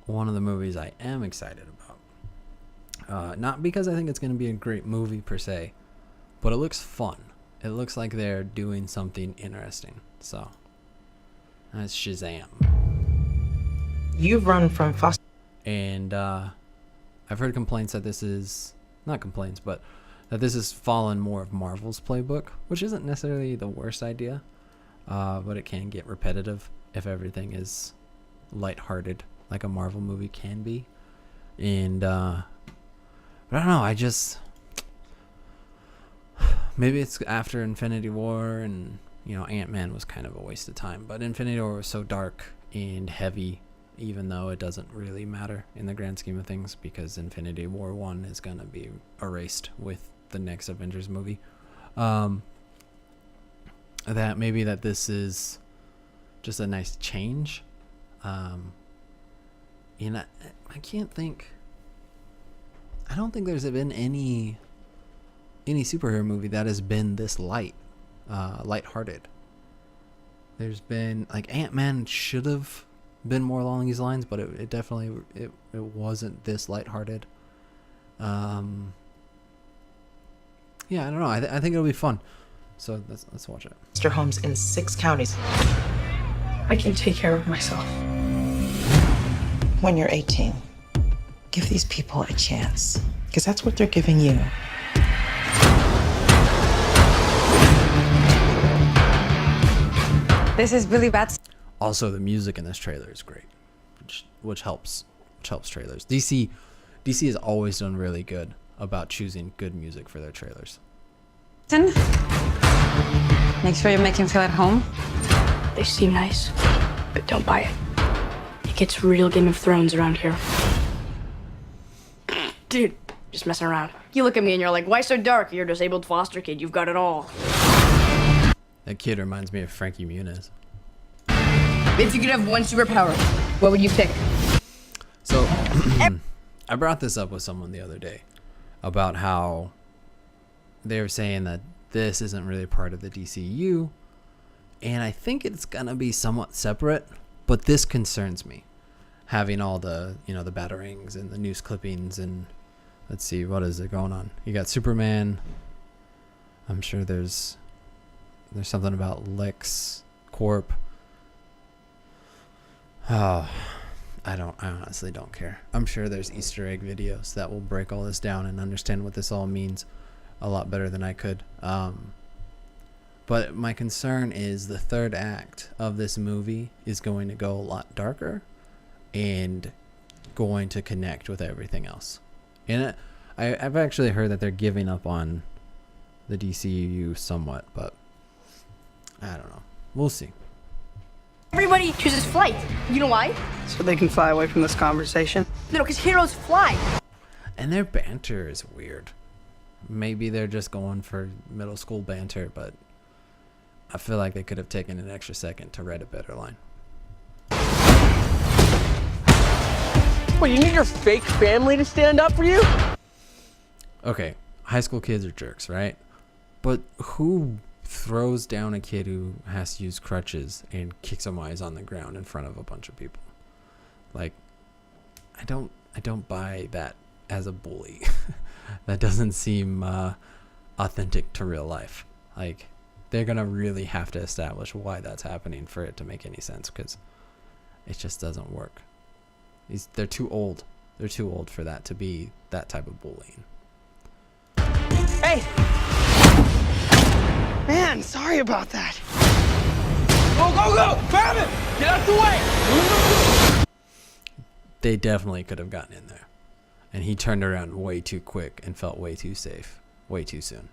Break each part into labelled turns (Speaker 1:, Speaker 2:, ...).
Speaker 1: one of the movies I am excited about. Not because I think it's going to be a great movie per se, but it looks fun. It looks like they're doing something interesting. So, that's Shazam.
Speaker 2: You've run from foster.
Speaker 1: And I've heard complaints that this is, not complaints, but that this has fallen more of Marvel's playbook, which isn't necessarily the worst idea, but it can get repetitive if everything is lighthearted, like a Marvel movie can be. And, but I don't know, maybe it's after Infinity War, and, Ant-Man was kind of a waste of time, but Infinity War was so dark and heavy, even though it doesn't really matter in the grand scheme of things, because Infinity War 1 is going to be erased with the next Avengers movie. That maybe that this is just a nice change. I can't think. I don't think there's been any superhero movie that has been this lighthearted. There's been, like, Ant-Man should have been more along these lines, but it definitely it wasn't this lighthearted. Yeah, I don't know. I think it'll be fun. So let's watch it.
Speaker 2: Foster homes in 6 counties.
Speaker 3: I can take care of myself.
Speaker 2: When you're 18, give these people a chance, because that's what they're giving you.
Speaker 3: This is really bad.
Speaker 1: Also, the music in this trailer is great, which helps trailers. DC has always done really good about choosing good music for their trailers.
Speaker 3: Make sure you make him feel at home.
Speaker 4: They seem nice, but don't buy it. It gets real Game of Thrones around here. Dude, just messing around. You look at me and you're like, why so dark? You're a disabled foster kid. You've got it all.
Speaker 1: That kid reminds me of Frankie Muniz.
Speaker 4: If you could have one superpower, what would you pick?
Speaker 1: So, I brought this up with someone the other day about how they were saying that this isn't really part of the DCU, and I think it's gonna be somewhat separate, but this concerns me, having all the the batarangs and the news clippings, and let's see, what is it going on? You got Superman. I'm sure there's something about Lex Corp. Oh, I honestly don't care. I'm sure there's Easter egg videos that will break all this down and understand what this all means a lot better than I could. But my concern is the third act of this movie is going to go a lot darker and going to connect with everything else. And I've actually heard that they're giving up on the DCU somewhat, but I don't know. We'll see.
Speaker 4: Everybody chooses flight. You know why?
Speaker 5: So they can fly away from this conversation?
Speaker 4: No, because heroes fly.
Speaker 1: And their banter is weird. Maybe they're just going for middle school banter, but I feel like they could have taken an extra second to write a better line.
Speaker 5: What, you need your fake family to stand up for you?
Speaker 1: Okay, high school kids are jerks, right? But who throws down a kid who has to use crutches and kicks him while he's on the ground in front of a bunch of people? Like, I don't buy that as a bully. That doesn't seem authentic to real life. Like, they're gonna really have to establish why that's happening for it to make any sense, because it just doesn't work. They're too old. They're too old for that to be that type of bullying.
Speaker 5: Hey! Man, sorry about that. Go! Grab it! Get out the way!
Speaker 1: They definitely could have gotten in there. And he turned around way too quick and felt way too safe, way too soon.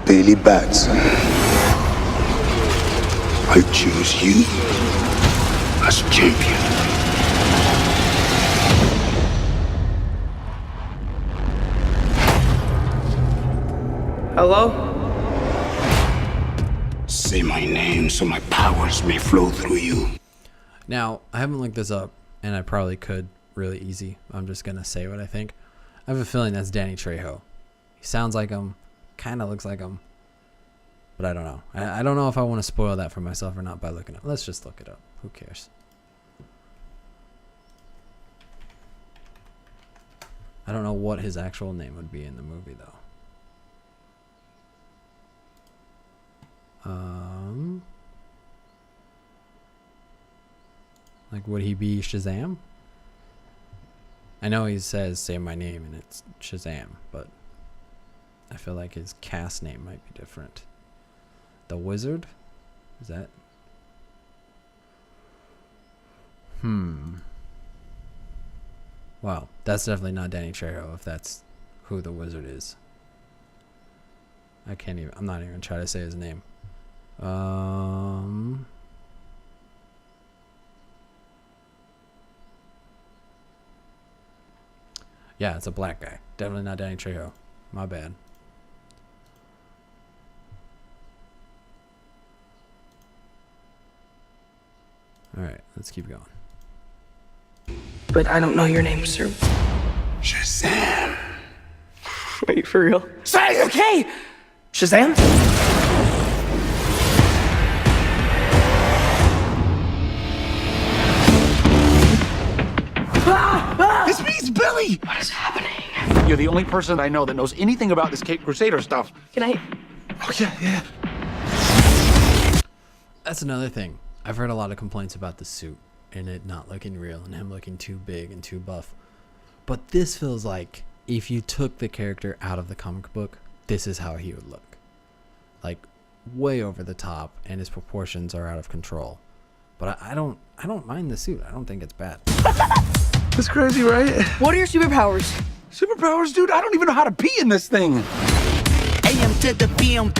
Speaker 6: Daily Batson, I choose you as champion.
Speaker 5: Hello?
Speaker 6: Say my name so my powers may flow through you.
Speaker 1: Now, I haven't looked this up, and I probably could really easy. I'm just going to say what I think. I have a feeling that's Danny Trejo. He sounds like him, kind of looks like him. But I don't know. I don't know if I want to spoil that for myself or not by looking up. Let's just look it up. Who cares? I don't know what his actual name would be in the movie, though. Like, would he be Shazam? I know he says, say my name, and it's Shazam, but I feel like his cast name might be different. The Wizard? Is that? Wow, that's definitely not Danny Trejo if that's who the Wizard is. I'm not even trying to say his name. Yeah, it's a black guy. Definitely not Danny Trejo. My bad. Alright, let's keep going.
Speaker 2: But I don't know your name, sir.
Speaker 6: Shazam.
Speaker 2: Are you for real? Say, okay! Shazam?
Speaker 6: This means Billy!
Speaker 2: What is happening?
Speaker 7: You're the only person I know that knows anything about this Cape Crusader stuff.
Speaker 2: Can I?
Speaker 6: Oh, yeah.
Speaker 1: That's another thing. I've heard a lot of complaints about the suit and it not looking real and him looking too big and too buff. But this feels like if you took the character out of the comic book, this is how he would look. Like way over the top and his proportions are out of control. But I don't mind the suit. I don't think it's bad.
Speaker 7: That's crazy, right?
Speaker 4: What are your superpowers?
Speaker 7: Superpowers, dude? I don't even know how to pee in this thing.
Speaker 5: AM to the PM.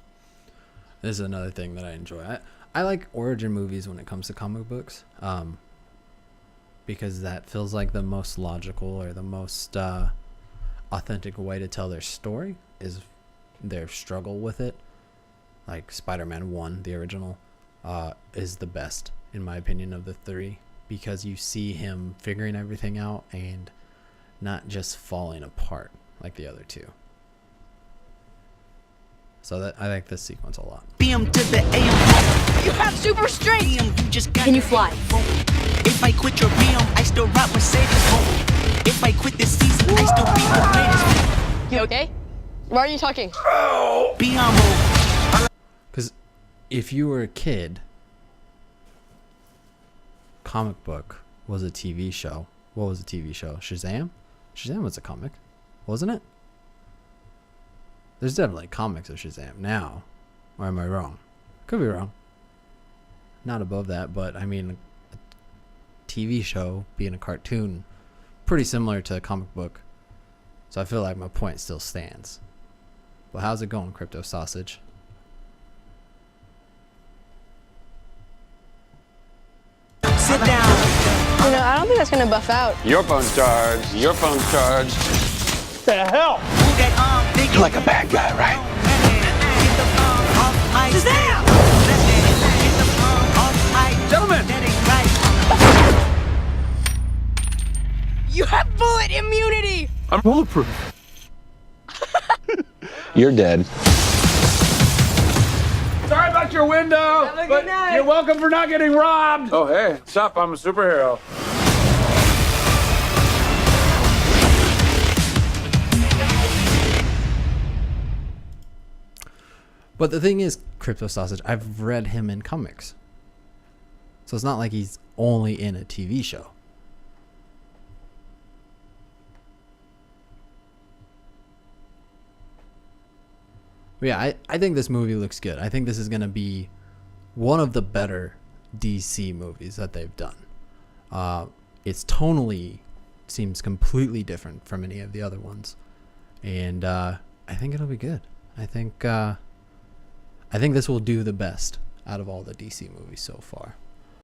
Speaker 1: This is another thing that I enjoy. I like origin movies when it comes to comic books, because that feels like the most logical or the most authentic way to tell their story is their struggle with it. Like Spider-Man 1, the original, is the best, in my opinion, of the three, because you see him figuring everything out and not just falling apart like the other two. So that I like this sequence a lot.
Speaker 5: PM to the AM.
Speaker 4: You have super strength!
Speaker 5: PM, you just got
Speaker 4: Can you fly?
Speaker 5: If I quit your PM, I still rock Mercedes. If I quit this season, I still be the greatest.
Speaker 4: You okay? Why are you talking?
Speaker 5: PM.
Speaker 1: Because if you were a kid, comic book was a TV show. What was a TV show? Shazam? Shazam was a comic, wasn't it? There's definitely comics of Shazam now. Or am I wrong? Could be wrong. Not above that, but I mean, a TV show being a cartoon, pretty similar to a comic book. So I feel like my point still stands. But how's it going, Crypto Sausage?
Speaker 5: Sit down.
Speaker 4: You know, I don't think that's gonna buff out.
Speaker 8: Your phone's charged. Your phone's charged.
Speaker 7: The hell?
Speaker 5: Move that arm, big.
Speaker 6: You're like a bad guy, right?
Speaker 5: Get the arm off my
Speaker 4: Shazam!
Speaker 5: Get the arm off my
Speaker 7: Gentlemen!
Speaker 5: That ain't right.
Speaker 4: You have bullet immunity!
Speaker 7: I'm bulletproof.
Speaker 8: You're dead.
Speaker 7: Sorry about your window,
Speaker 4: Have a good
Speaker 7: but
Speaker 4: night.
Speaker 7: you're welcome for not getting robbed. Oh, hey, what's up? I'm a superhero.
Speaker 1: But the thing is, Crypto Sausage, I've read him in comics. So it's not like he's only in a TV show. But yeah, I think this movie looks good. I think this is going to be one of the better DC movies that they've done. It's tonally seems completely different from any of the other ones. And I think it'll be good. I think this will do the best out of all the DC movies so far.